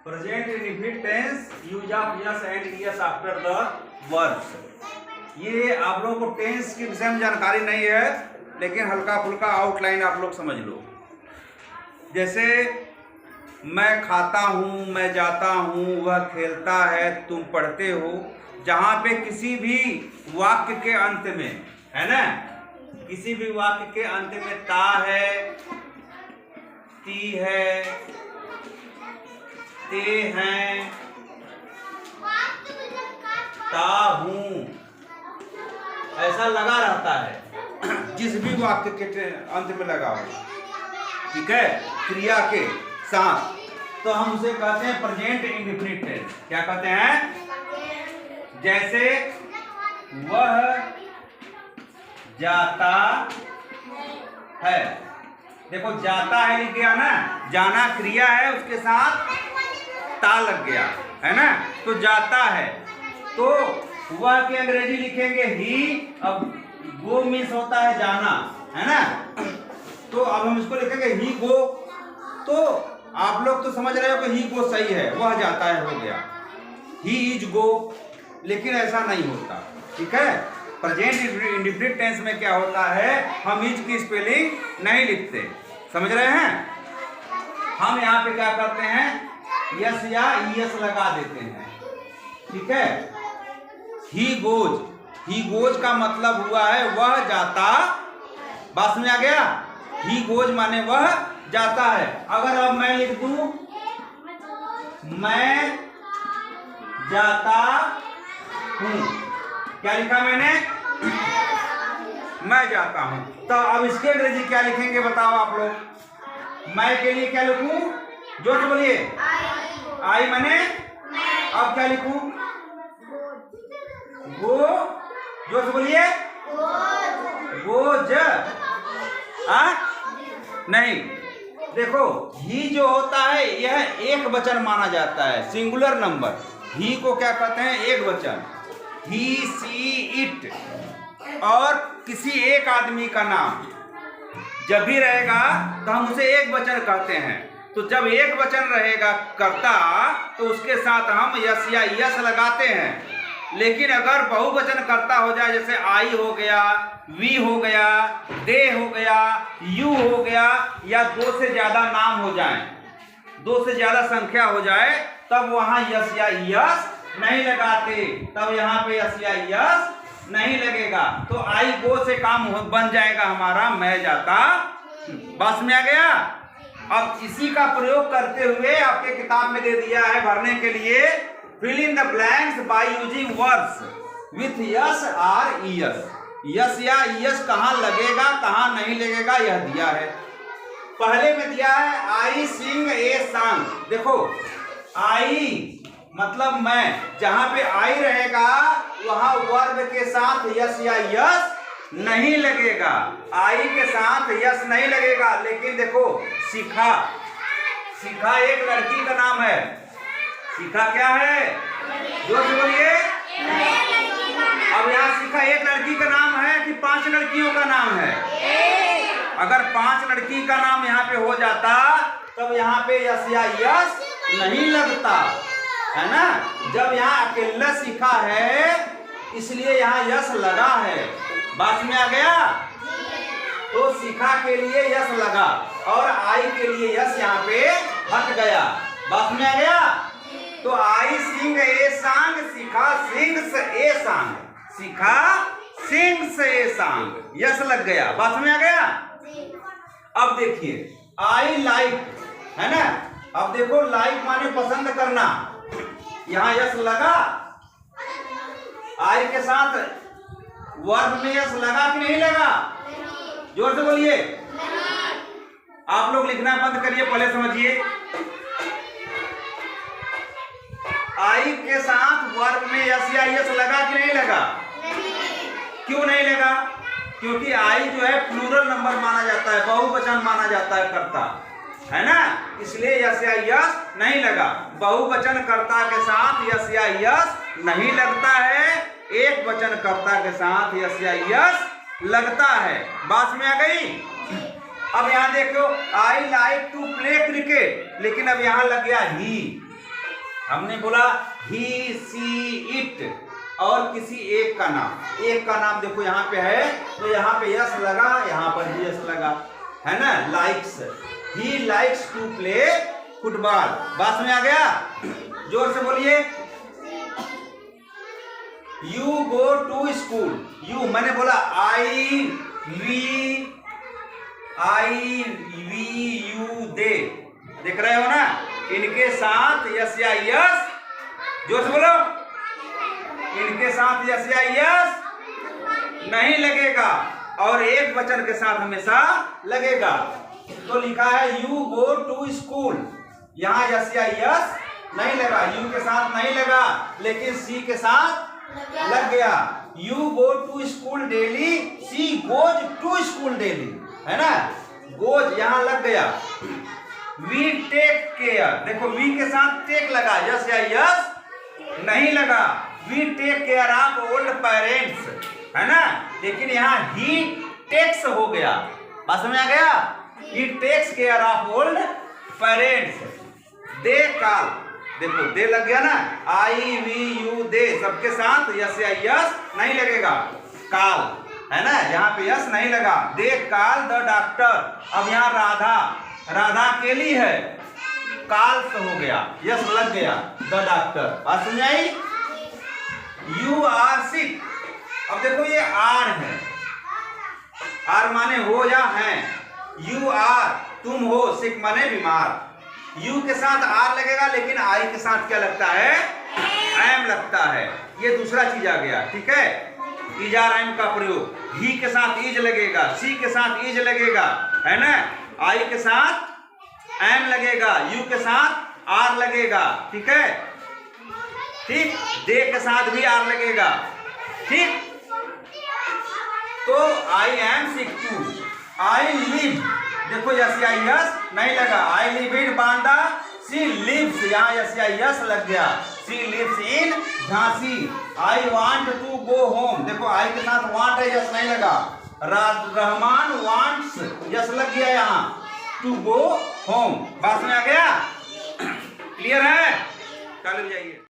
Present indefinite tense use of es and es after the verbs. ये आप लोगों को टेंस के विषय में जानकारी नहीं है, लेकिन हल्का फुल्का आउटलाइन आप लोग समझ लो। जैसे मैं खाता हूँ, मैं जाता हूँ, वह खेलता है, तुम पढ़ते हो। जहाँ पे किसी भी वाक्य के अंत में, है ना, किसी भी वाक्य के अंत में ता है, ती है, ते हैं, ता हूं, ऐसा लगा रहता है जिस भी वाक्य के अंत में लगा हो, ठीक है, क्रिया के साथ, तो हम उसे कहते हैं प्रेजेंट इंडेफिनिट टेंस। क्या कहते हैं? जैसे वह जाता है, देखो जाता है लिख गया ना, जाना क्रिया है, उसके साथ ता लग गया, है ना, तो जाता है। तो वह की अंग्रेजी लिखेंगे ही, अब गो मीन्स होता है जाना, है ना, तो अब हम इसको लिखेंगे ही गो। तो आप लोग तो समझ रहे हो कि ही गो सही है, वह जाता है हो गया, ही इज गो, लेकिन ऐसा नहीं होता, ठीक है। प्रेजेंट इंडेफिनिट टेंस में क्या होता है, हम इज की स्पेलिंग नहीं लिखते, समझ रहे हैं। हम यहाँ पे क्या करते हैं, यस या ईएस लगा देते हैं, ठीक है। ही गोज, ही गोज का मतलब हुआ है वह जाता, बात में आ गया। ही गोज माने वह जाता है। अगर अब मैं लिख दूं मैं जाता हूं, क्या लिखा मैंने, मैं जाता हूं, तो अब इसके अंग्रेजी क्या लिखेंगे बताओ आप लोग। मैं के लिए क्या लिखूं, जोर से बोलिए, आई मैंने, अब क्या लिखूं, गो, जोर से बोलिए, गोज, नहीं, देखो ही जो होता है यह एक वचन माना जाता है, सिंगुलर नंबर। ही को क्या कहते हैं, एक वचन, ही, सी, इट, और किसी एक आदमी का नाम जब भी रहेगा तो हम उसे एक वचन कहते हैं। तो जब एक वचन रहेगा कर्ता, तो उसके साथ हम यस या यस लगाते हैं। लेकिन अगर बहुवचन कर्ता हो जाए, जैसे आई हो गया, वी हो गया, दे हो गया, यू हो गया, या दो से ज्यादा नाम हो जाए, दो से ज्यादा संख्या हो जाए, तब वहां यस या यस नहीं लगाते, तब यहाँ पे यस या यस नहीं लगेगा। तो आई गो से काम बन जाएगा हमारा मैं जाता, बस में आ गया। अब इसी का प्रयोग करते हुए आपके किताब में दे दिया है भरने के लिए, fill in the blanks by using verbs with yes or es। Yes या यस कहाँ लगेगा कहाँ नहीं लगेगा यह दिया है। पहले में दिया है आई सिंग ए सॉन्ग। देखो आई मतलब मैं, जहां पे आई रहेगा वहां वर्ब के साथ यस या यस नहीं लगेगा, आई के साथ यस नहीं लगेगा। लेकिन देखो शिखा, शिखा एक लड़की का नाम है। शिखा क्या है, जोर से बोलिए। अब यहाँ शिखा एक लड़की का नाम है कि 5 लड़कियों का नाम है? अगर 5 लड़की का नाम यहाँ पे हो जाता तब यहाँ पे यस या यस नहीं लगता, है ना। जब यहाँ अकेला शिखा है इसलिए यहाँ यस लगा है, बात में आ गया। तो शिखा के लिए यस लगा और आई के लिए यस यहाँ पे हट गया, बात में आ गया। तो I sing a song, Shikha sings a song, Shikha sings a song, yes लग गया, बात में आ गया। अब देखिए आई लाइक, है ना। अब देखो लाइक माने पसंद करना, यहाँ यस लगा, आई के साथ वर्ब में यस लगा कि नहीं लगा, जोर से बोलिए। आप लोग लिखना बंद करिए, पहले समझिए। आई के साथ वर्ब में यस या यस लगा कि नहीं लगा? क्यों नहीं लगा? क्योंकि आई जो है प्लूरल नंबर माना जाता है, बहुवचन माना जाता है कर्ता, है ना, इसलिए यस या यस नहीं लगा। बहुवचन कर्ता के साथ यस या यस नहीं लगता है, एक वचन कर्ता के साथ यस या यस लगता है, बात में आ गई। अब यहाँ देखो I like to play cricket, लेकिन अब यहाँ लग गया ही, हमने बोला ही, सी, इट और किसी एक का नाम देखो यहाँ पे है, तो यहाँ पे यस लगा, यहाँ पर भी यस लगा, है ना। Likes, he likes to play football. बात में आ गया? जोर से बोलिए। You go to school. You मैंने बोला आई वी यू दे, देख रहे हो ना, इनके साथ यस या यस, जोर से बोलो, इनके साथ यस या यस नहीं लगेगा और एक वचन के साथ हमेशा लगेगा। तो लिखा है यू गो टू स्कूल, यहाँ यस या यस नहीं लगा, यू के साथ नहीं लगा, लेकिन सी के साथ लग गया। You go to school daily, she goes to school daily, है ना, गोज यहाँ लग गया। वी टेक केयर, देखो वी के साथ टेक लगा, यस या यस नहीं लगा। We take care of old parents, है ना, लेकिन यहाँ ही टेक्स हो गया। बात समझ आ गया? He takes care of old parents. They call, देखो दे लग गया ना, आई वी यू दे, सबके साथ यस या यस नहीं लगेगा। कॉल, है ना, यहाँ पे यस नहीं लगा। दे कॉल द डॉक्टर, अब यहाँ राधा अकेली है, कॉल से हो गया, यस लग गया, द डॉक्टर। बात समझ आई? यू आर सिक, अब देखो ये आर है, आर माने हो या है, यू आर तुम हो, सिक माने बीमार। यू के साथ आर लगेगा, लेकिन आई के साथ क्या लगता है? एम लगता है। ये दूसरा चीज आ गया, ठीक है, इज आर एम का प्रयोग। ही के साथ इज लगेगा, सी के साथ इज लगेगा, है ना, आई के साथ एम लगेगा, यू के साथ आर लगेगा, ठीक है, ठीक, दे के साथ भी आर लगेगा, ठीक। तो I am sick too, I live, देखो यस या यस नहीं लगा, I live in Banda, she lives, यहाँ यस या यस लग गया, she lives in Jhansi. I want to go home, देखो आई के साथ वांट है, यस नहीं लगा। रहमान वांट्स, यस लग गया यहाँ, टू गो होम। बात में आ गया? क्लियर है? चलो जाइए।